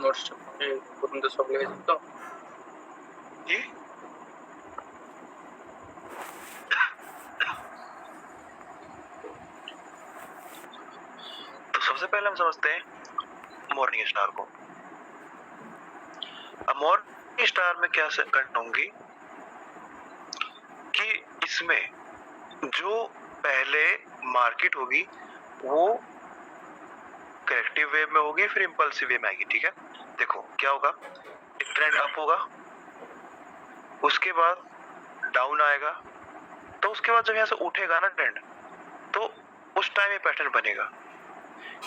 Notes छपवाने तुरंत सब ले सकता हूँ जी। तो सबसे पहले हम समझते हैं मॉर्निंग स्टार को। अब मॉर्निंग स्टार में क्या करना होंगी कि इसमें जो पहले मार्केट होगी वो करेक्टिव वेव में होगी, फिर इंपल्सिव वेव में आएगी। ठीक है, देखो क्या होगा, एक ट्रेंड अप होगा, उसके बाद डाउन आएगा, तो उसके बाद जब यहाँ से उठेगा ना ट्रेंड, तो उस टाइम ये पैटर्न बनेगा,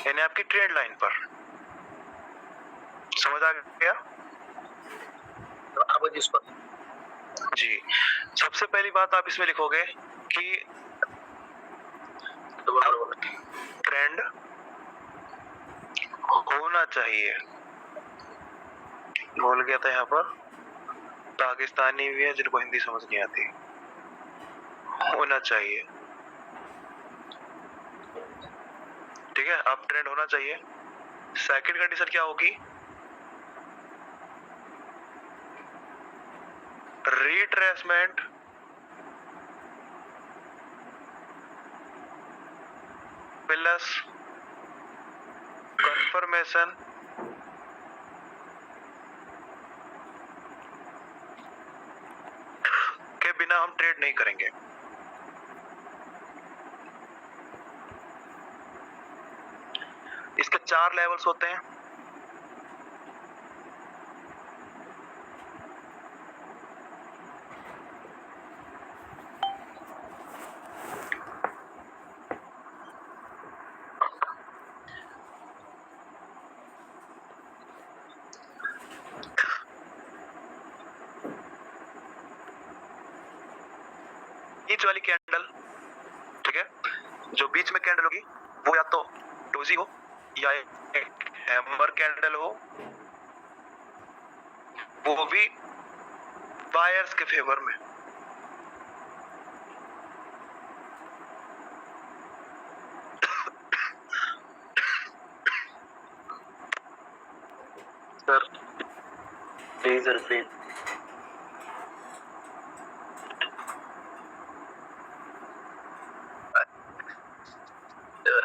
यानी आपकी ट्रेंड लाइन पर। समझ आ गया? तो आप जिसको जी, सबसे पहली बात आप इसमें लिखोगे कि ट्रेंड होना चाहिए। बोल गया था यहाँ पर पाकिस्तानी भी है जिनको हिंदी समझ नहीं आती। होना चाहिए, ठीक है, अब ट्रेंड होना चाहिए। सेकंड कंडीशन क्या होगी, रिट्रेसमेंट प्लस कंफर्मेशन के बिना हम ट्रेड नहीं करेंगे। इसके 4 लेवल्स होते हैं। बीच वाली कैंडल, ठीक है, जो बीच में कैंडल होगी वो या तो डोजी हो या एक हैमर कैंडल हो, वो भी बायर्स के फेवर में। Sir please repeat.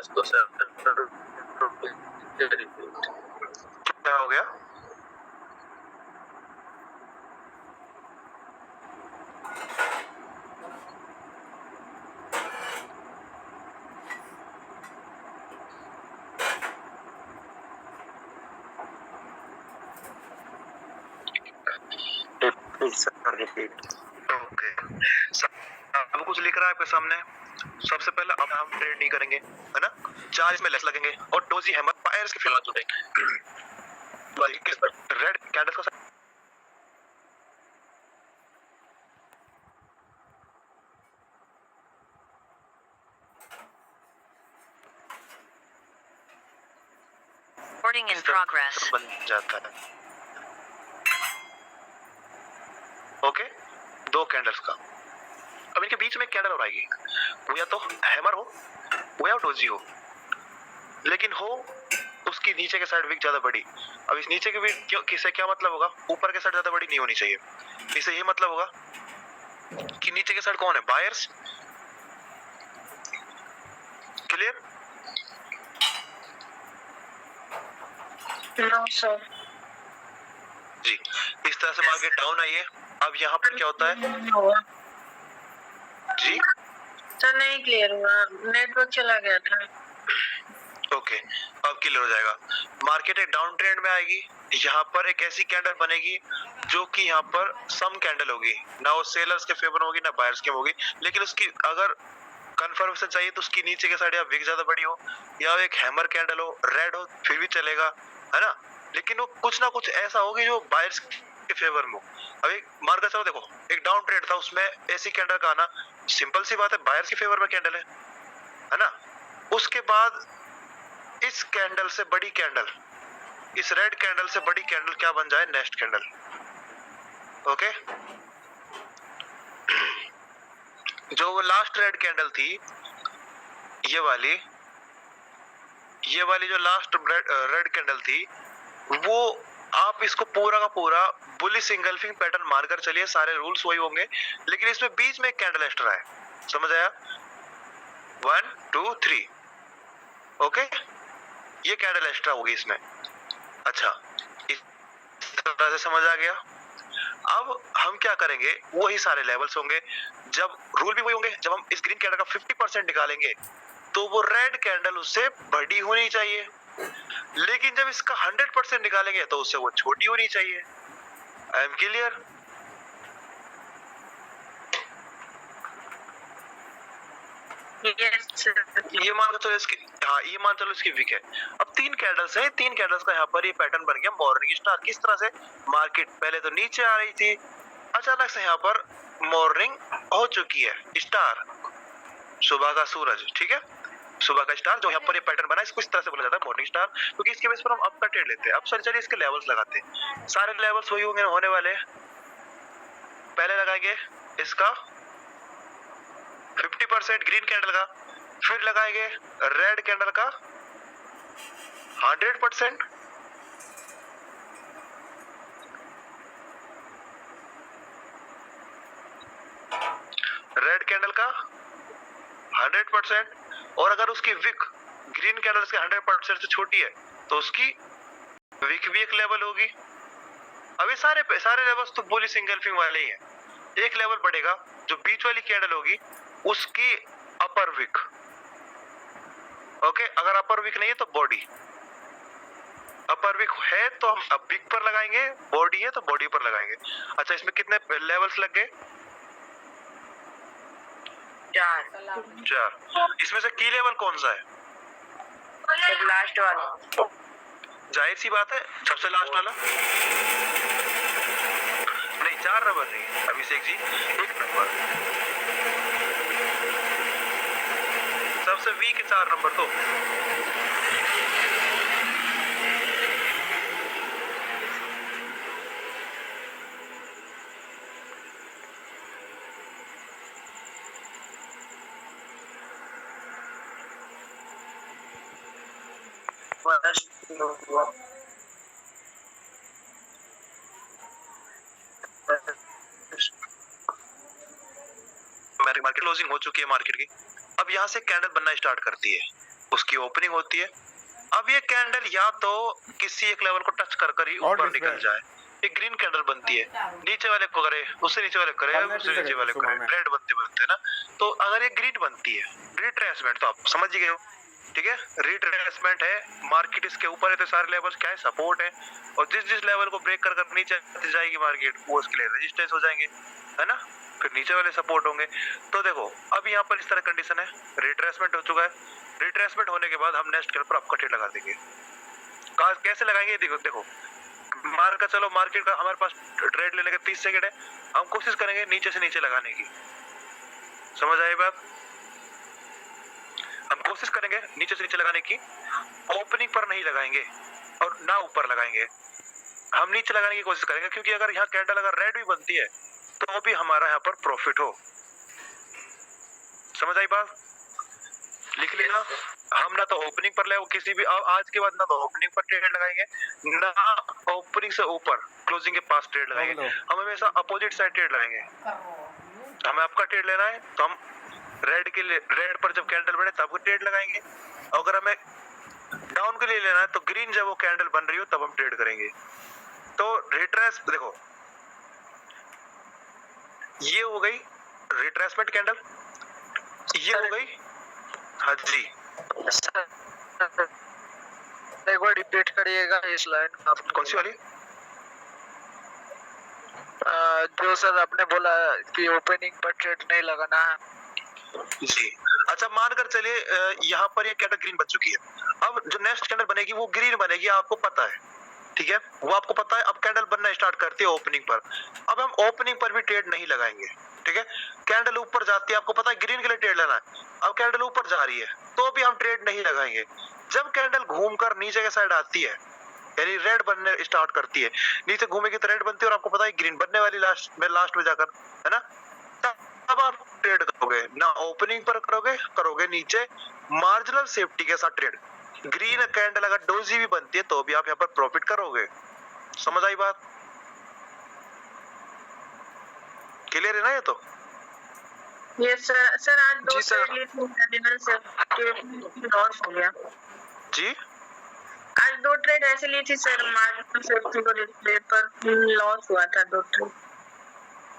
तो सर क्या हो गया? रिपीट। ओके, अब कुछ लिख रहा है आपके सामने। सबसे पहले अब हम ट्रेड नहीं करेंगे, है ना, 4 इसमें लेस लगेंगे और डोजी हैमर बायर्स के फेवर में। रेड कैंडल का Recording in progress. बन जाता है। ओके, 2 कैंडल्स का। अब इनके बीच में एक कैंडल और आएगी, वो या तो हैमर हो वो या डोजी हो, लेकिन हो उसकी नीचे के साइड विक ज्यादा बड़ी। अब इस नीचे के विक किसे क्या मतलब होगा, ऊपर के साइड ज्यादा बड़ी नहीं होनी चाहिए। इससे ये मतलब होगा कि नीचे के साइड कौन है, बायर्स। क्लियर? No sir. जी, इस तरह से मार्केट डाउन आई है। अब यहाँ पर क्या होता है जी? सर नहीं क्लियर हुआ, नेटवर्क चला गया था। ओके, अब क्लियर हो जाएगा। मार्केट एक डाउन ट्रेंड में आएगी, यहाँ पर एक ऐसी कैंडल बनेगी जो कि यहाँ पर सम कैंडल होगी, ना वो सेलर्स के फेवर होगी ना बायर्स के होगी, लेकिन उसकी अगर कंफर्मेशन चाहिए तो उसकी नीचे के साइड या विक ज्यादा बड़ी हो या एक हैमर कैंडल हो, रेड हो, फिर भी चलेगा, है ना, लेकिन वो कुछ ना कुछ ऐसा होगी जो बायर्स के फेवर में हो। अभी मार्केट चलो देखो, एक डाउन ट्रेंड था, उसमें ऐसी कैंडल का आना, सिंपल सी बात है, बायर्स के फेवर में कैंडल है ना। उसके बाद इस कैंडल से बड़ी कैंडल, इस रेड कैंडल से बड़ी कैंडल क्या बन जाए, नेक्स्ट कैंडल। ओके, जो वो लास्ट रेड कैंडल थी, ये वाली जो लास्ट रेड कैंडल थी, वो आप इसको पूरा का पूरा बुलिश इंगल्फिंग पैटर्न मानकर चलिए, सारे रूल्स वही होंगे, लेकिन इसमें बीच में एक कैंडल एक्स्ट्रा है, समझ आया? 1 2 3, ओके, ये कैंडल एक्स्ट्रा होगी इसमें। अच्छा, इस तरह से समझ आ गया। अब हम क्या करेंगे, वही सारे लेवल्स होंगे, जब रूल भी वही होंगे, जब हम इस ग्रीन कैंडल का 50% निकालेंगे तो वो रेड कैंडल उससे बड़ी होनी चाहिए, लेकिन जब इसका 100% निकालेंगे तो उससे वो छोटी होनी चाहिए। I am clear? Yes, sir. ये मान के चलो इसकी, हाँ ये मान चलो इसकी वीक है। अब 3 कैंडल्स हैं, 3 कैंडल्स का यहाँ पर ये पैटर्न बन गया मॉर्निंग स्टार। किस तरह से? मार्केट पहले तो नीचे आ रही थी, अचानक से यहाँ पर मॉर्निंग हो चुकी है, स्टार, सुबह का सूरज, ठीक है, सुबह का स्टार जो यहाँ पर ये पैटर्न बना है, इसको इस तरह से बोला जाता है मॉर्निंग स्टार, क्योंकि इसके बेस पर हम अप का ट्रेड लेते हैं। अब सर चलिए इसके लेवल्स लगाते हैं, सारे लेवल्स वही होंगे होने वाले। पहले लगाएंगे इसका 50% ग्रीन कैंडल का, फिर लगाएंगे रेड कैंडल का 100%, रेड कैंडल का 100%, और अगर उसकी विक ग्रीन कैंडल के 100% से छोटी है तो उसकी विक भी एक लेवल होगी। अब ये सारे लेवल्स तो बुलिश इंगल्फिंग वाले ही हैं। एक लेवल बढ़ेगा, जो बीच वाली कैंडल होगी उसकी अपर विक, ओके, अगर अपर विक नहीं है तो बॉडी, अपर विक है तो हम अब विक पर लगाएंगे, बॉडी है तो बॉडी पर लगाएंगे। अच्छा, इसमें कितने लेवल्स लग गए? 4। इसमें से की लेवल कौन सा है? लास्ट वाला। जाहिर सी बात है सबसे लास्ट वाला। नहीं, 4 नंबर नहीं अभिषेक जी, 1 नंबर सबसे वीक है, 4 नंबर तो। मार्केट क्लोजिंग हो चुकी है मार्केट की। अब यहाँ से कैंडल बनना स्टार्ट करती है, उसकी ओपनिंग होती है। अब ये कैंडल या तो किसी एक लेवल को टच कर ही ऊपर निकल जाए, एक ग्रीन कैंडल बनती है, नीचे वाले को करे, उससे नीचे वाले करे, उससे नीचे वाले को करे, रेड बनते ना। तो अगर ये ग्रीन बनती है, रिट्रेसमेंट तो आप समझ ही गए हो, ठीक है, रिट्रेसमेंट है, मार्केट इसके ऊपर है तो सारे लेवल्स क्या है, सपोर्ट है, और जिस लेवल को ब्रेक कर नीचे जाएगी मार्केट वो उसके लिए रेजिस्टेंस हो जाएंगे, है ना, फिर नीचे वाले सपोर्ट होंगे। तो देखो अब यहाँ पर इस तरह कंडीशन है, रिट्रेसमेंट हो चुका है, रिट्रेसमेंट होने के बाद हम नेक्स्ट के ऊपर आपका ट्रेड लगा देंगे। कैसे लगाएंगे? देखो मान का चलो मार्केट का हमारे पास ट्रेड लेने के 30 सेकंड है, हम कोशिश करेंगे नीचे से नीचे लगाने की, समझ आई बात? हम कोशिश करेंगे नीचे से नीचे लगाने की, ओपनिंग पर नहीं लगाएंगे और ना ऊपर लगाएंगे, हम नीचे लगाने की कोशिश करेंगे, क्योंकि अगर यहाँ कैंडल अगर रेड भी बनती है तो भी हमारा यहाँ पर प्रॉफिट हो, समझ आई बात? लिख लेना, हम ना तो ओपनिंग पर ले किसी भी आज के बाद ना तो ओपनिंग पर ट्रेड लगाएंगे, ना ओपनिंग से ऊपर क्लोजिंग के पास ट्रेड लगाएंगे, हम हमेशा अपोजिट साइड ट्रेड लगाएंगे। हमें आपका ट्रेड लेना है तो हम रेड के लिए, रेड पर जब कैंडल बढ़े तब ट्रेड लगाएंगे, अगर हमें डाउन के लिए लेना है तो ग्रीन जब वो कैंडल बन रही हो तब हम ट्रेड करेंगे। तो रिट्रेस देखो, ये हो गई रिट्रेसमेंट कैंडल, ये हो गई, हाँ जी एक बार रिपीट करिएगा इस लाइन। कौन सी वाली? जो सर आपने बोला कि ओपनिंग पर ट्रेड नहीं लगाना है जी। अच्छा, मानकर चलिए यहाँ पर ये कैंडल ग्रीन बन चुकी है, अब जो नेक्स्ट कैंडल बनेगी वो ग्रीन बनेगी, आपको पता है, ठीक है, वो आपको पता है। अब कैंडल बनना स्टार्ट करती है ओपनिंग पर, अब हम ओपनिंग पर भी ट्रेड नहीं लगाएंगे, ठीक है, कैंडल ऊपर जाती है, आपको पता है ग्रीन के लिए ट्रेड लेना है, अब कैंडल ऊपर जा रही है तो भी हम ट्रेड नहीं लगाएंगे। जब कैंडल घूमकर नीचे के साइड आती है, यानी रेड बनने स्टार्ट करती है, नीचे घूमेगी तो रेड बनती है और आपको पता है ग्रीन बनने वाली लास्ट में जाकर, है ना, तब आप ट्रेड करोगे, ना ओपनिंग पर करोगे नीचे मार्जिनल सेफ्टी के साथ ट्रेड। ग्रीन कैंडल अगर डोजी भी बनती है तो भी आप यहाँ पर प्रॉफिट करोगे, समझ आई बात? क्लियर है ना ये तो? Yes sir. सर आज दो जी सर। ट्रेड ली थी कैर्डिनल सेफ्टी लॉस हो गया। जी आज दो ट्रेड ऐसे ली थी सर, मार्केट सेफ्टी को रिप्ले पर लॉस हुआ था 2 ट्रेड।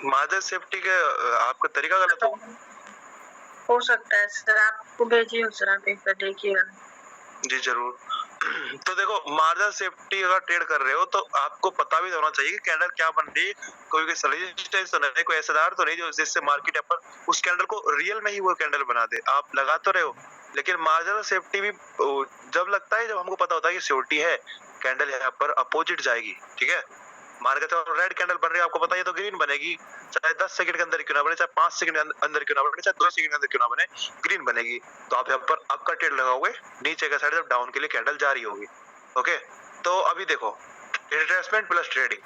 मार्जिन सेफ्टी के आपका तरीका गलत हो सकता है सर, आपको भेजी हूँ सर, आप एक बार देखिएगा। जी जरूर। तो देखो, मार्जिन सेफ्टी अगर ट्रेड कर रहे हो तो आपको पता भी होना चाहिए कि कैंडल क्या बन रही है, कोई रेजिस्टेंस तो नहीं, कोई एसएलआर तो नहीं जो जिससे मार्केट यहाँ पर उस कैंडल को रियल में ही वो कैंडल बना दे। आप लगा तो रहे हो, लेकिन मार्जिनल सेफ्टी भी जब लगता है जब हमको पता होता है कि सिक्योरिटी है, कैंडल यहाँ पर अपोजिट जाएगी, ठीक है। मान के चलो रेड कैंडल बन रही है, आपको पता है तो ग्रीन बनेगी, चाहे 10 सेकंड के अंदर क्यों ना बने, चाहे 5 सेकंड के अंदर क्यों ना बने, चाहे 2 सेकंड के अंदर क्यों ना बने, ग्रीन बनेगी। तो आप यहाँ पर आपका ट्रेड लगाओगे नीचे का साइड जब डाउन के लिए कैंडल जारी होगी। ओके, तो अभी देखो रिट्रेसमेंट प्लस ट्रेडिंग,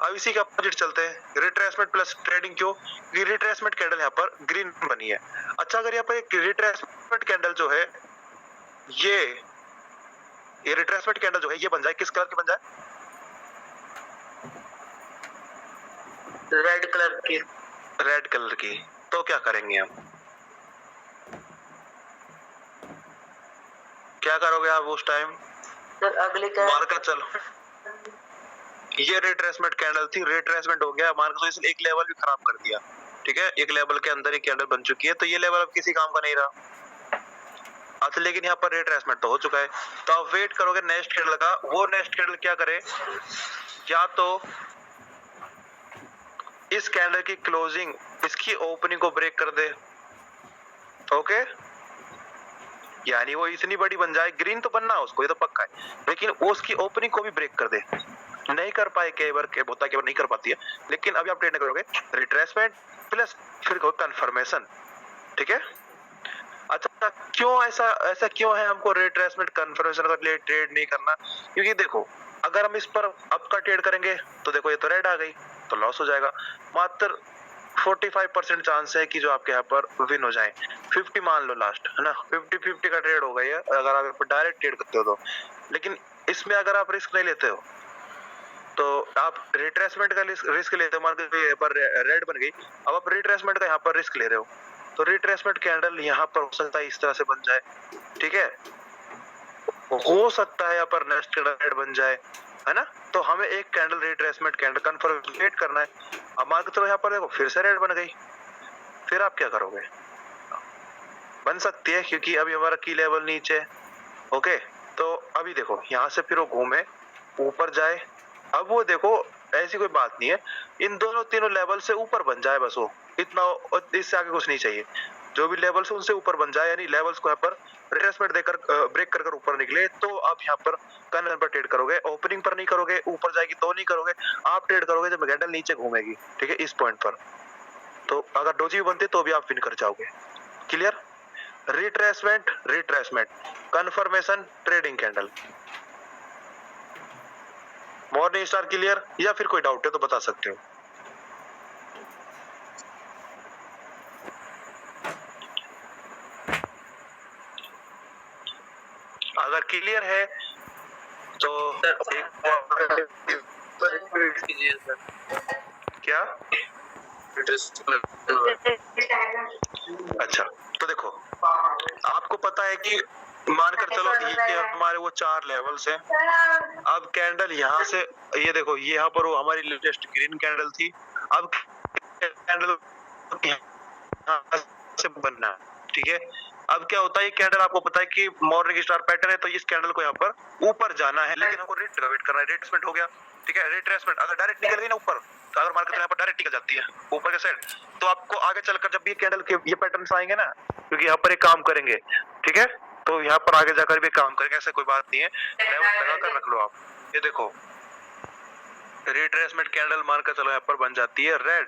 अब इसी के अपोजिट चलते हैं। रिट्रेसमेंट प्लस ट्रेडिंग क्यों? क्योंकि रिट्रेसमेंट कैंडल यहाँ पर ग्रीन बनी है। अच्छा, अगर यहाँ पर एक रिट्रेसमेंट कैंडल जो है ये रिट्रेसमेंट कैंडल जो है ये बन जाए, किस कलर की बन जाए? रेड कलर की। रेड कलर की। तो क्या करेंगे हम? क्या करोगे आप उस टाइम? सर अगले मार्केट चलो, ये रिट्रेसमेंट कैंडल थी, रिट्रेसमेंट हो गया, मार्केट तो इसने एक लेवल भी खराब कर दिया, ठीक है। एक लेवल के अंदर ही कैंडल बन चुकी है, तो ये लेवल अब किसी काम का नहीं रहा। अच्छा, लेकिन यहाँ पर रिट्रेसमेंट तो हो चुका है, तो आप वेट करोगे नेक्स्ट कैंडल का। वो नेक्स्ट कैंडल क्या करे, या तो इस कैंडल की क्लोजिंग इसकी ओपनिंग को ब्रेक कर दे, ओके, यानी वो इतनी बड़ी बन जाए, ग्रीन तो बनना उसको, ये तो पक्का है, लेकिन उसकी ओपनिंग को भी ब्रेक कर दे। नहीं कर पाए, कई बार होता है, कई बार नहीं कर पाती है, लेकिन अभी आप ट्रेड करोगे रिट्रेसमेंट प्लस फिर कंफर्मेशन, ठीक है। अच्छा, क्यों ऐसा क्यों है हमको रिट्रेसमेंट कंफर्मेशन का ट्रेड नहीं करना? क्योंकि देखो, अगर हम इस पर अप का ट्रेड करेंगे तो देखो ये तो रेड आ गई, तो लॉस हो जाएगा। मात्र 45% चांस है कि जो आपके यहाँ पर विन हो जाए, 50 मान लो लास्ट, है ना, 50-50 का ट्रेड होगा ये, अगर आप डायरेक्ट ट्रेड करते हो तो। लेकिन इसमें अगर आप रिस्क नहीं लेते हो तो आप रिट्रेसमेंट का रिस्क लेते हो, मान के पर रेड बन गई, अब आप रिट्रेसमेंट का यहाँ पर रिस्क ले रहे हो, तो रिट्रेसमेंट कैंडल यहाँ पर हो सकता है इस तरह से बन जाए, ठीक है। हो सकता है यहाँ पर नेक्स्ट कैंडल रेड बन जाए, है ना। तो हमें एक कैंडल रिट्रेसमेंट कैंडल कंफर्म करना है। अब मान के चलो यहाँ पर देखो फिर से रेड बन गई, फिर आप क्या करोगे? बन सकती है क्योंकि अभी हमारा की लेवल नीचे, ओके। तो अभी देखो यहाँ से फिर वो घूमे ऊपर जाए, अब वो देखो ऐसी कोई बात नहीं है, इन दोनों तीनों लेवल से ऊपर बन जाए, बस वो इतना, इससे आगे कुछ नहीं चाहिए। जो भी लेवल से उनसे ऊपर बन जाए, यानी लेवल्स को यहाँ पर रिट्रेसमेंट देकर ब्रेक कर ऊपर निकले, तो आप यहाँ पर कैंडल पर ट्रेड करोगे। ओपनिंग पर नहीं करोगे, ऊपर जाएगी तो नहीं करोगे, आप ट्रेड करोगे जब कैंडल नीचे घूमेगी, ठीक है, इस पॉइंट पर। तो अगर डोजी बनती तो भी आप विन कर जाओगे। Clear? Retracement confirmation trading candle. Morning star clear? या फिर कोई डाउट है तो बता सकते हो। अगर क्लियर है तो क्या? अच्छा, तो देखो आपको पता है कि मानकर चलो ये हमारे वो 4 लेवल्स हैं। अब कैंडल यहाँ से, ये देखो यहाँ पर वो हमारी लेटेस्ट ग्रीन कैंडल थी, अब कैंडल यहाँ से बनना है, ठीक है। अब क्या होता है, ये कैंडल आपको पता है कि मॉर्निंग स्टार पैटर्न है, तो इस कैंडल को यहाँ पर ऊपर जाना है, लेकिन हमको रिट्रेसमेंट करना है। रिट्रेसमेंट हो गया, ठीक है। रिट्रेसमेंट अगर डायरेक्ट निकल गई ना ऊपर, तो अगर मार्केट यहाँ पर डायरेक्ट निकल जाती है ऊपर के साइड, तो आपको आगे चलकर जब भी कैंडल के ये पैटर्न्स आएंगे ना, क्योंकि यहाँ पर एक काम करेंगे, ठीक है, तो यहाँ पर आगे जाकर भी काम करेंगे, ऐसा कोई बात नहीं है, लेवल लगा कर रख लो आप। ये देखो रिट्रेसमेंट कैंडल मानकर चलो यहाँ पर बन जाती है रेड,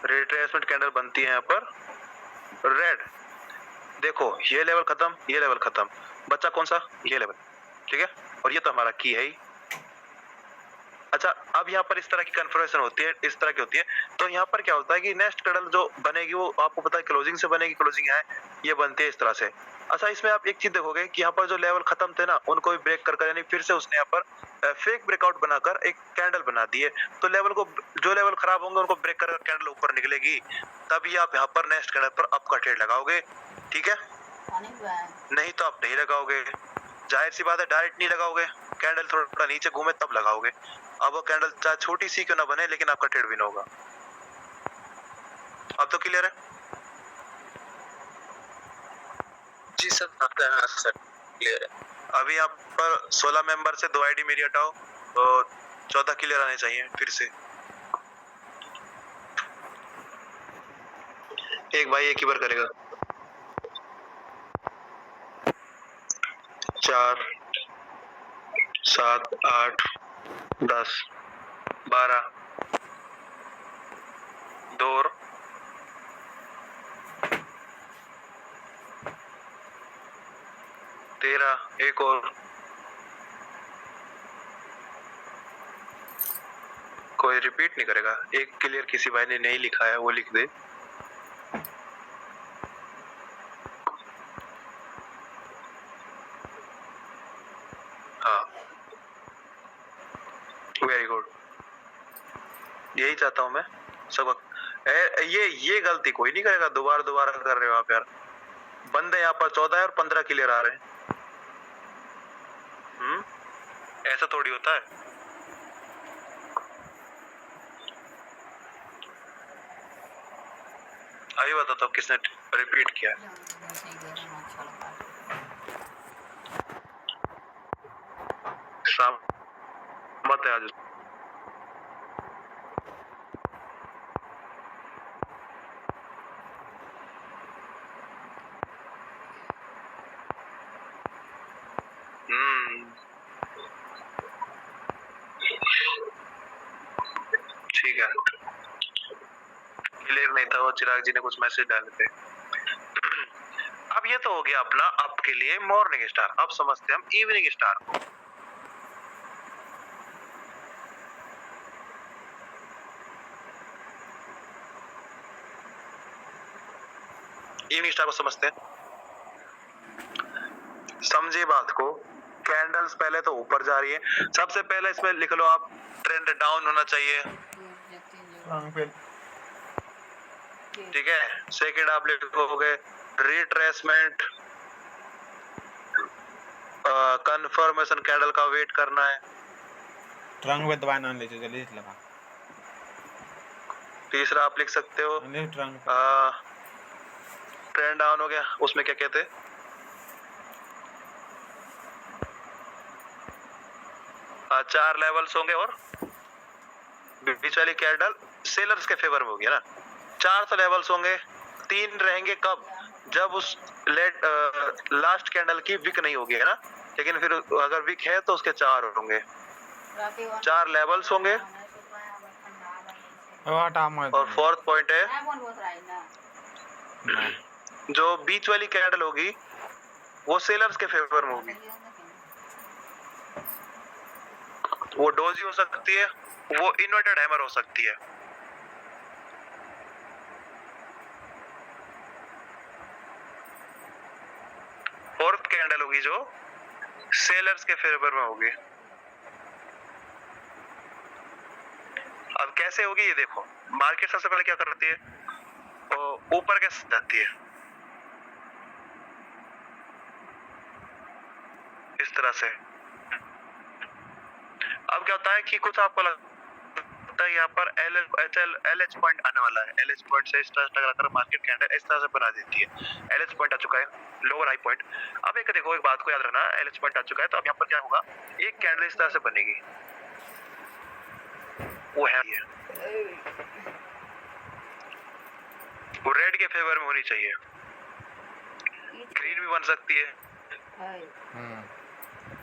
रिट्रेसमेंट कैंडल बनती है यहाँ पर रेड। देखो ये लेवल खत्म, ये लेवल खत्म, बच्चा कौन सा? ये लेवल, ठीक है। और ये तो हमारा की है ही, अच्छा, अब यहाँ पर इस तरह की कन्फर्मेशन होती है, इस तरह की होती है, तो यहाँ पर क्या होता है कि नेक्स्ट कैंडल जो बनेगी वो आपको पता है क्लोजिंग से बनेगी, क्लोजिंग है ये बनती है इस तरह से। अच्छा, इसमें आप एक चीज देखोगे कि यहाँ पर जो लेवल खत्म थे ना उनको भी ब्रेक कर यानी फिर से उसने यहाँ पर फेक ब्रेकआउट बनाकर एक कैंडल बना दी है, तो लेवल को जो लेवल खराब होंगे उनको ब्रेक कर कैंडल ऊपर निकलेगी, तभी आप यहाँ पर नेक्स्ट कैंडल पर अप का ट्रेड लगाओगे, ठीक है? नहीं तो आप नहीं लगाओगे, जाहिर सी बात है, डायरेक्ट नहीं लगाओगे, कैंडल थोड़ा नीचे घूमे तब लगाओगे। अब वो कैंडल चाहे छोटी सी क्यों ना बने लेकिन आपका ट्रेड विन होगा। अब तो क्लियर है? जी सर, आपका सर क्लियर है। अभी यहाँ पर 16 मेंबर से 2 आईडी मेरी हटाओ तो 14 क्लियर आने चाहिए फिर से। एक भाई एक ही बार करेगा। 4 7 8 10 12 2 13 एक और, कोई रिपीट नहीं करेगा। एक क्लियर किसी भाई ने नहीं लिखा है वो लिख दे। हाँ, वेरी गुड, यही चाहता हूं मैं सबक। ये गलती कोई नहीं करेगा, दोबारा कर रहे हो आप यार। बंदे यहाँ पर 14 और 15 क्लियर आ रहे हैं। ऐसा थोड़ी होता है। अभी बता तो किसने रिपीट किया? मत है आज। ठीक है, क्लियर नहीं था वो, चिराग जी ने कुछ मैसेज डाले थे। अब ये तो हो गया अपना आपके लिए मॉर्निंग स्टार। अब समझते हैं हम इवनिंग स्टार को। इवनिंग स्टार को समझते हैं, समझिए बात को। कैंडल्स पहले तो ऊपर जा रही है, सबसे पहले इसमें लिख लो आप, ट्रेंड डाउन होना चाहिए, ठीक है? सेकंड आप लिखोगे रिट्रेसमेंट, कंफर्मेशन कैंडल का वेट करना है। ट्रंक पे दबाना ले जल्दी लगा। तीसरा आप लिख सकते हो ट्रेंड डाउन हो गया, उसमें क्या कहते हैं, चार लेवल्स होंगे और बीच वाली कैंडल सेलर्स के फेवर में होगी ना। 4 तो लेवल्स होंगे, 3 रहेंगे कब? जब उस लास्ट कैंडल की विक नहीं होगी, है ना? लेकिन फिर अगर विक है तो उसके 4 होंगे, 4 लेवल्स होंगे। और फोर्थ पॉइंट है जो बीच वाली कैंडल होगी वो सेलर्स के फेवर में होगी, वो डोजी हो सकती है, वो इन्वर्टेड हैमर हो सकती है। फोर्थ कैंडल होगी जो सेलर्स के फेवर में होगी। अब कैसे होगी ये देखो, मार्केट सबसे पहले क्या करती है, तो ऊपर कैसे जाती है, इस तरह से। अब क्या होता है कि कुछ आपको लगता है यहाँ पर LH पॉइंट आने वाला है, LH पॉइंट से इस तरह टकराकर मार्केट कैंडल इस तरह से बना देती है। LH पॉइंट आ चुका है, लोअर हाई पॉइंट। अब एक देखो, एक बात को याद रखना, LH पॉइंट आ चुका है तो अब यहाँ पर क्या होगा, एक कैंडल इस तरह से बनेगी, वो है वो रेड के फेवर में होनी चाहिए, ग्रीन भी बन सकती है।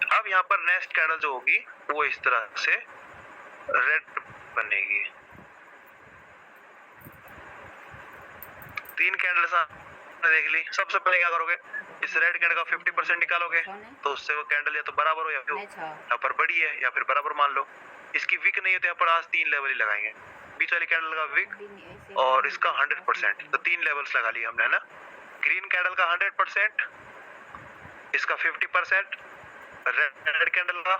अब यहाँ पर नेक्स्ट कैंडल जो होगी वो इस तरह से रेड बनेगी। 3 कैंडल्स देख ली। सबसे पहले क्या करोगे, इस रेड कैंडल का 50% निकालोगे तो उससे वो कैंडल या तो बराबर हो या फिर यहाँ पर बड़ी है या फिर बराबर मान लो, इसकी विक नहीं है तो यहाँ पर आज 3 लेवल ही लगाएंगे। बीच वाली कैंडल का विक और इसका 100%, तो 3 लेवल्स लगा लिए हमने, है ना। ग्रीन कैंडल का 100%, इसका 50%, रेड कैंडल का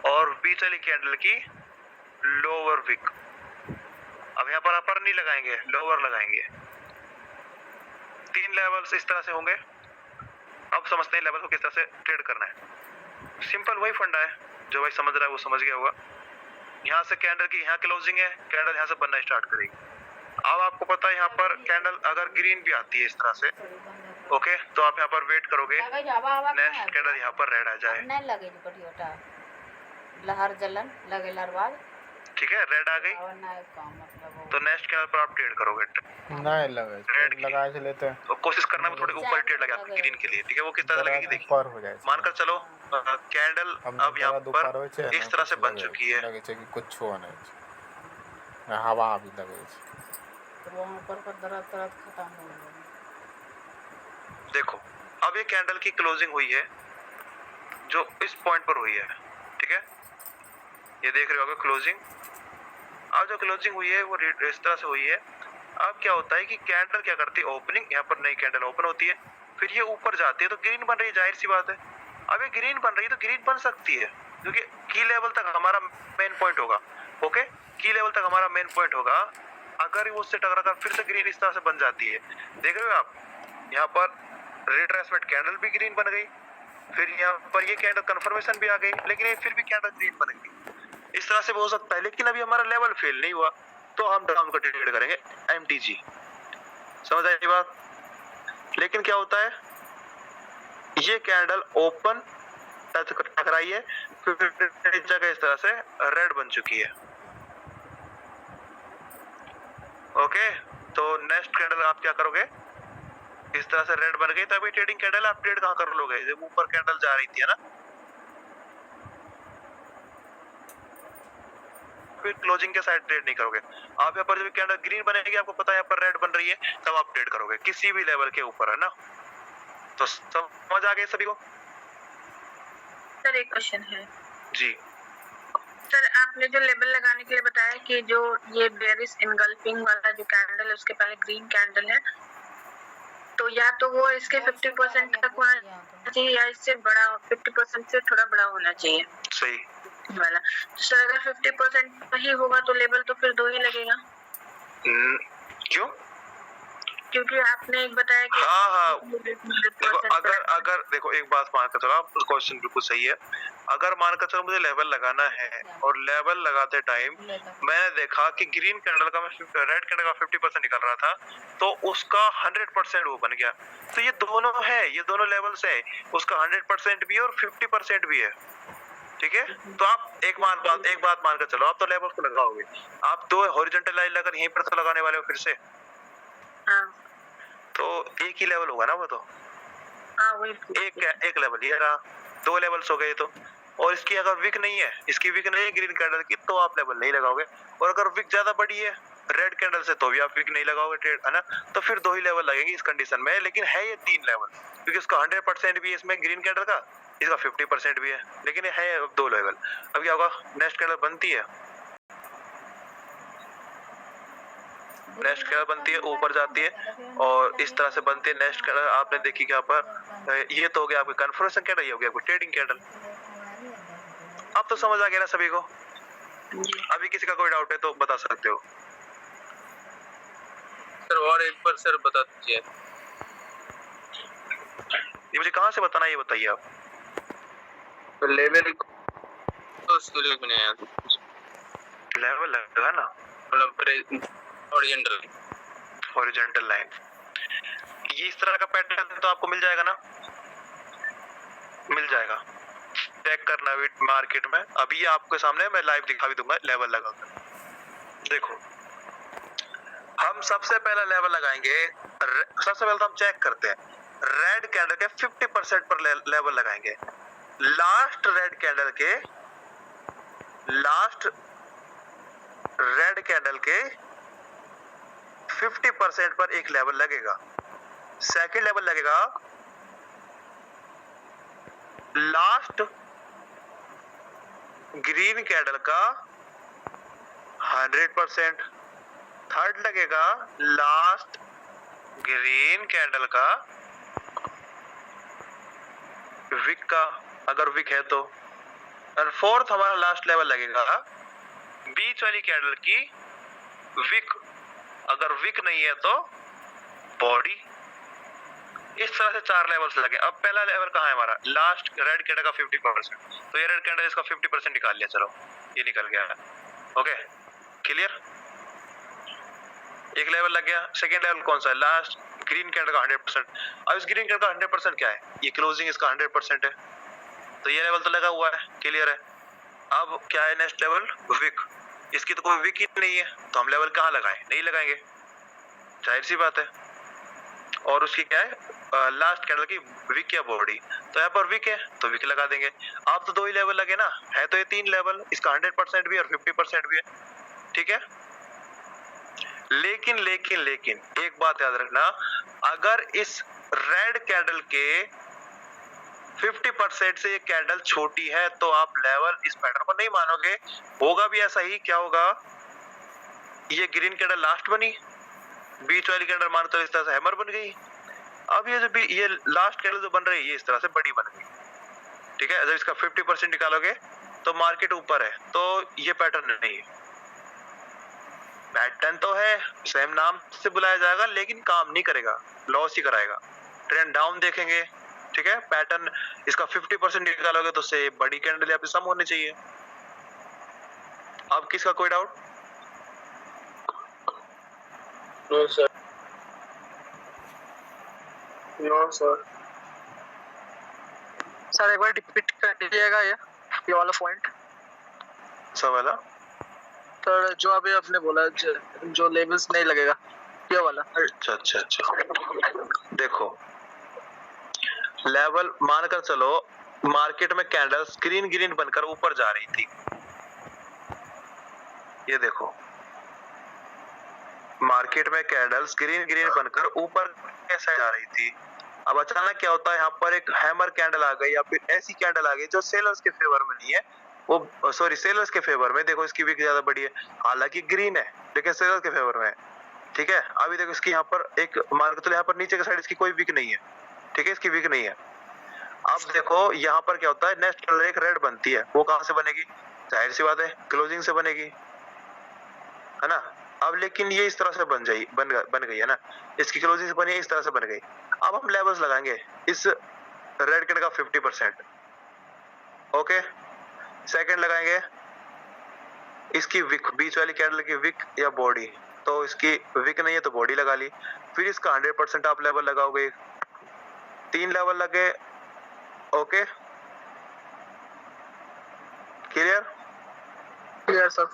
और बीच वाली कैंडल की लोअर विक। अब यहाँ पर अपर नहीं लगाएंगे, लोअर लगाएंगे। 3 लेवल्स इस तरह से होंगे। अब समझते हैं लेवल को किस तरह से ट्रेड करना है। सिंपल वही फंडा है, जो भाई समझ रहा है वो समझ गया होगा। यहाँ से कैंडल की यहाँ क्लोजिंग है, कैंडल यहाँ से बनना स्टार्ट करेगी। अब आपको पता है यहाँ पर कैंडल अगर ग्रीन भी आती है इस तरह से, ओके, तो आप यहाँ पर वेट करोगे नेक्स्ट कैंडल यहाँ पर रेड आ जाए, लहर जलन लगेलार बाद ठीक है, रेड आ गई तो नेक्स्ट कैंडल पर आप ट्रेड करोगे। नहीं लगे, रेड लगा के लेते हैं तो कोशिश करना है थोड़ी ऊपर ट्रेड लगा ग्रीन के लिए, ठीक है। वो किस तरह लगेगी देखिए, ऊपर हो जाए। मानकर चलो कैंडल अब यहाँ पर इस तरह से बन चुकी है। लगे कि कुछ हो नहीं, हवा भी लगे वहाँ पर दर्द खत्म हो गया। देखो अब ये कैंडल की क्लोजिंग हुई है जो इस पॉइंट पर हुई है, ठीक है, ये देख रहे होगे क्लोजिंग। अब जो क्लोजिंग हुई है वो इस तरह से हुई है। अब क्या होता है कि कैंडल क्या करती है, ओपनिंग, यहाँ पर नई कैंडल ओपन होती है, फिर ये ऊपर जाती है तो ग्रीन बन रही है, जाहिर सी बात है। अब ये ग्रीन बन रही है तो ग्रीन बन सकती है क्योंकि की लेवल तक हमारा मेन पॉइंट होगा, ओके, की लेवल तक हमारा मेन पॉइंट होगा। अगर वो उससे टकरा कर फिर से ग्रीन इस तरह से बन जाती है, देख रहे हो आप, यहाँ पर रिट्रेसमेंट कैंडल भी ग्रीन बन गई, फिर यहाँ पर ये कैंडल कंफर्मेशन भी आ गई, लेकिन ये फिर भी कैंडल ग्रीन बन गई। इस तरह से हो सकता है, लेकिन अभी हमारा लेवल फेल नहीं हुआ तो हम डाउन का ट्रेड करेंगे MTG, समझ आई बात। लेकिन क्या होता है, ये कैंडल ओपन टकराई है, फिर इस जगह इस तरह से रेड बन चुकी है, ओके। तो नेक्स्ट कैंडल आप क्या करोगे, इस तरह से रेड बन गई तो अभी ट्रेडिंग कैंडल आप ट्रेड कहाँ कर लोगे, जब ऊपर कैंडल जा रही थी, है ना, फिर क्लोजिंग के साइड ट्रेड नहीं करोगे आप। यहाँ पर जब कैंडल ग्रीन बनेगी, आपको पता है यहाँ पर रेड बन रही है, तब आप ट्रेड करोगे किसी भी लेवल के ऊपर, है ना। तो समझ आ गए सभी को। सर एक क्वेश्चन है जी सर, आपने जो लेबल लगाने के लिए बताया कि जो ये बेरिश इनगल्फिंग वाला जो कैंडल है उसके पहले ग्रीन कैंडल है, तो या तो वो इसके 50% तक होना चाहिए या इससे बड़ा 50% से थोड़ा बड़ा होना चाहिए सही वाला। तो सर अगर 50% ही होगा तो लेबल तो फिर 2 ही लगेगा। क्यों? क्योंकि आपने एक बताया कि हाँ देखो, अगर देखो एक बात मान कर चलो, आप क्वेश्चन बिल्कुल सही है। अगर मान कर चलो मुझे लेवल लगाना है और लेवल लगाते टाइम मैंने देखा कि ग्रीन कैंडल का रेड कैंडल का 50% निकल रहा था तो उसका 100% वो बन गया, तो ये दोनों है, ये दोनों लेवल्स है, उसका 100% भी है और 50% भी है, ठीक है। तो आप एक बात मान कर चलो, आप तो लेवल को लगाओगे, आप 2 हॉरिजॉन्टल लाइन लगाकर यहीं पर तो लगाने वाले हो फिर से, तो एक ही लेवल होगा ना वो, तो वही एक लेवल ये रहा, 2 लेवल्स हो गए तो। और इसकी अगर विक नहीं है, इसकी विक नहीं है ग्रीन कैंडल की, तो आप लेवल नहीं लगाओगे, और अगर विक ज्यादा बड़ी है रेड कैंडल से तो भी आप विक नहीं लगाओगे ट्रेड, है ना। तो फिर 2 ही लेवल लगेंगे इस कंडीशन में, लेकिन है ये 3 लेवल क्योंकि इसका 100% भी है इसमें ग्रीन कैंडल का, इसका 50% भी है, लेकिन है 2 लेवल। अब क्या होगा, नेक्स्ट कैंडल बनती है, नेक्स्ट कैंडल बनती है, ऊपर जाती है और इस तरह से बनती है नेक्स्ट कैंडल। आपने देखी क्या पर ये तो हो गया आपकी कन्फर्मेशन कैंडल, ये हो गया आपकी ट्रेडिंग कैंडल। अब तो समझ आ गया ना सभी को। अभी किसी का कोई डाउट है तो बता सकते हो। सर और एक बार सर बता दीजिए। ये मुझे कहाँ से बताना, ये बताइए आप। तो लेवल तो स्कूल में आया, लेवल लगा ना, मतलब हॉरिजॉन्टल लाइन, ये इस तरह का पैटर्न तो आपको मिल जाएगा ना, मिल जाएगा, चेक करना मार्केट में। अभी आपके सामने मैं लाइव दिखा भी दूंगा लेवल लगाकर। देखो हम सबसे पहला लेवल लगाएंगे, सबसे पहले तो हम चेक करते हैं रेड कैंडल के 50% पर लेवल लगाएंगे, लास्ट रेड कैंडल के 50% पर एक लेवल लगेगा। सेकंड लेवल लगेगा लास्ट ग्रीन कैंडल का 100%, थर्ड लगेगा लास्ट ग्रीन कैंडल का विक का, अगर विक है तो, और फोर्थ हमारा लास्ट लेवल लगेगा बीच वाली कैंडल की विक, अगर विक नहीं है तो बॉडी। इस तरह से 4 लेवल्स लगे। अब पहला लेवल कहाँ है हमारा, लास्ट रेड कैंडल का 50%, तो ये रेड कैंडल इसका 50% निकाल लिया, चलो ये निकल गया है। ओके क्लियर, एक लेवल लग गया। सेकेंड लेवल कौन सा है, लास्ट ग्रीन कैंडल का 100%। अब इस ग्रीन कैंडल का 100% क्या है, ये क्लोजिंग इसका 100% है, तो ये लेवल तो लगा हुआ है, क्लियर है। अब क्या है नेक्स्ट लेवल, विक, इसकी तो कोई विक ही नहीं है, तो हम लेवल कहाँ लगाएं, नहीं लगाएंगे, जाहिर सी बात है। और उसकी क्या है, लास्ट कैंडल की विक या बॉडी, तो यहाँ पर विक है तो विक लगा देंगे। आप तो 2 ही लेवल लगे ना, है तो ये 3 लेवल, इसका 100% भी और 50% भी है, ठीक है। लेकिन लेकिन लेकिन एक बात याद रखना, अगर इस रेड कैंडल के 50% से ये कैंडल छोटी है तो आप लेवल इस पैटर्न को नहीं मानोगे। होगा भी ऐसा ही, क्या होगा, ये ग्रीन कैंडल लास्ट बनी, बीच वाली कैंडल मान तो इस तरह से हैमर बन गई। अब ये जो भी ये लास्ट कैंडल जो बन रही है ये इस तरह से बड़ी बन गई, ठीक है। जब इसका 50% निकालोगे तो मार्केट ऊपर है, तो ये पैटर्न नहीं है। पैटर्न तो है, सेम नाम से बुलाया जाएगा, लेकिन काम नहीं करेगा, लॉस ही कराएगा। ट्रेंड डाउन देखेंगे, ठीक है, पैटर्न इसका 50% निकालोगे तो से बड़ी कैंडल यहाँ पे सम होनी चाहिए। अब किसका कोई doubt? No sir, no sir. Sir एक बार रिपीट कर दीजिएगा ये वाला पॉइंट। सब वाला सर जो अभी आपने बोला जो लेवल्स नहीं लगेगा, ये वाला। अच्छा देखो, लेवल मानकर चलो मार्केट में कैंडल्स ग्रीन ग्रीन बनकर ऊपर जा रही थी, ये देखो मार्केट में कैंडल्स ग्रीन ग्रीन बनकर ऊपर कैसे जा रही थी। अब अचानक क्या होता है, यहाँ पर एक हैमर कैंडल आ गई या फिर ऐसी कैंडल आ गई जो सेलर्स के फेवर में नहीं है, वो सॉरी सेलर्स के फेवर में। देखो इसकी विक ज्यादा बड़ी है, हालांकि ग्रीन है लेकिन सेलर्स के फेवर में है, ठीक है। अभी देखो इसकी यहाँ पर एक मान के चलो यहाँ पर नीचे की साइड इसकी कोई विक नहीं है, ठीक है, इसकी विक नहीं है। अब देखो यहाँ पर क्या होता है, नेक्स्ट एक रेड बनती है, वो कहाँ से बनेगी, जाहिर सी बात है क्लोजिंग से बनेगी, है ना। अब लेकिन ये इस तरह से बन गई है ना, इसकी क्लोजिंग से बनी है, इस तरह से बन गई। अब हम लेवल्स लगाएंगे इस रेड कैंडल का 50%, ओके। सेकंड लगाएंगे इसकी विक, बीच वाली कैंडल की विक या बॉडी, तो इसकी विक नहीं है तो बॉडी लगा ली। फिर इसका 100% आप लेवल लगाओगे, 3 लेवल लगे, ओके क्लियर? Clear sir.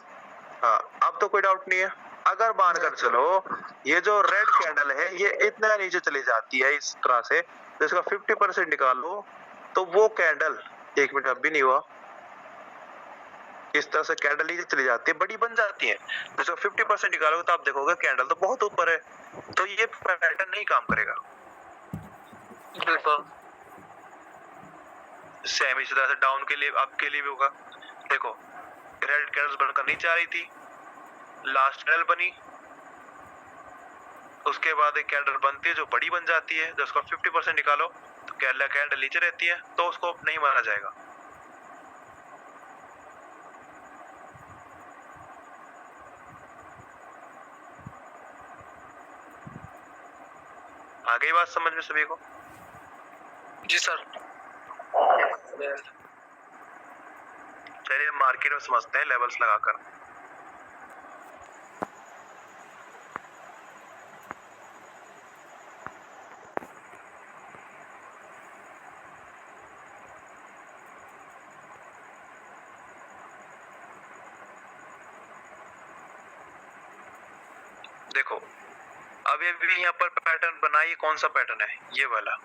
हाँ, अब तो कोई डाउट नहीं है। अगर मानकर चलो ये जो रेड कैंडल है ये इतना नीचे चली जाती है इस तरह से, तो इसका 50% निकालो तो वो कैंडल, 1 मिनट अब भी नहीं हुआ, इस तरह से कैंडल नीचे चली जाती है, बड़ी बन जाती है, तो इसका 50% निकालोगे तो आप देखोगे कैंडल तो बहुत ऊपर है, तो ये पैटर्न नहीं काम करेगा। बिल्कुल सेम इसी तरह से डाउन के लिए आपके लिए भी होगा। देखो रेड कैंडल्स बनकर नीचे आ रही थी, लास्ट कैंडल बनी, उसके बाद एक कैंडल बनती है जो बड़ी बन जाती है, जब उसका 50% निकालो तो कैंडल नीचे रहती है, तो उसको नहीं माना जाएगा। आ गई बात समझ में सभी को? जी सर। चलिए मार्केट में समझते हैं लेवल्स लगाकर। देखो अब ये भी यहाँ पर पैटर्न बनाइए, कौन सा पैटर्न है, ये वाला।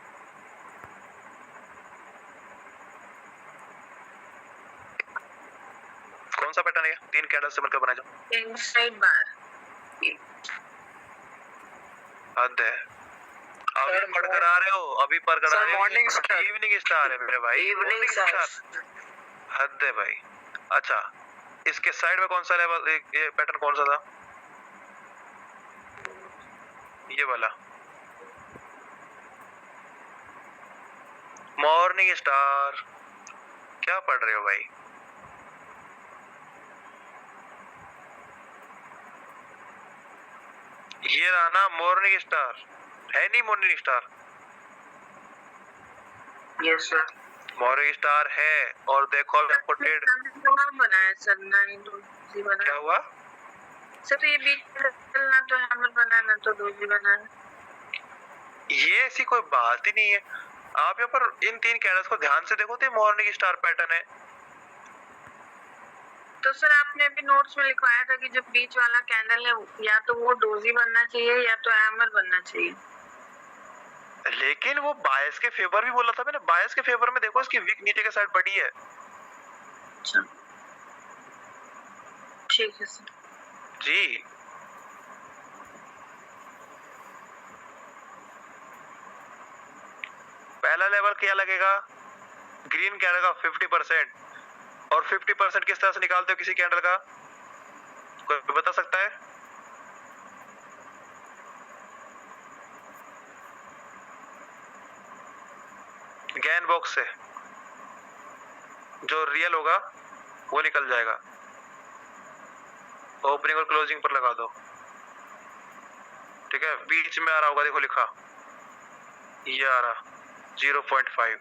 कौन सा पैटर्न है, 3 कैंडल से बनकर बनाया जाओ, इनसाइड बार। हद है, अभी पढ़कर आ रहे हो, अभी पढ़कर आ रहे हो, मॉर्निंग स्टार, इवनिंग स्टार है मेरे भाई, इवनिंग स्टार। हद है भाई। अच्छा, इसके साइड में कौन सा लेवल, ये पैटर्न कौन सा था? ये वाला मॉर्निंग स्टार। क्या पढ़ रहे हो भाई? ये रहा ना मॉर्निंग स्टार, है नहीं morning star? Yes sir. Morning star है, और देखो आपको ट्रेड बनाया सर, ना ही डोजी क्या बनाया हुआ? सर। तो ये बीच में ना तो हैमर बनाया ना तो डोजी बनाया। ये ऐसी कोई बात ही नहीं है। आप यहाँ पर इन 3 कैंडल्स को ध्यान से देखो तो मॉर्निंग स्टार पैटर्न है। तो सर आपने अभी नोट्स में लिखवाया था कि जो बीच वाला कैंडल है या तो वो डोजी बनना चाहिए या तो हैमर बनना चाहिए। लेकिन वो बायस के फेवर भी बोला था मैंने। बायस के फेवर में देखो, इसकी विक नीचे के साइड बढ़ी है। अच्छा ठीक है सर। जी, पहला लेवल क्या लगेगा? ग्रीन कैंडल का 50%। और 50% किस तरह से निकालते हो किसी कैंडल का? कोई बता सकता है? गैन बॉक्स से जो रियल होगा वो निकल जाएगा। ओपनिंग और क्लोजिंग पर लगा दो, ठीक है? बीच में आ रहा होगा, देखो लिखा, ये आ रहा 0.5,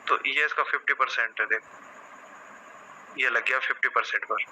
तो ये इसका 50% है। देखो ये लग गया 50% पर।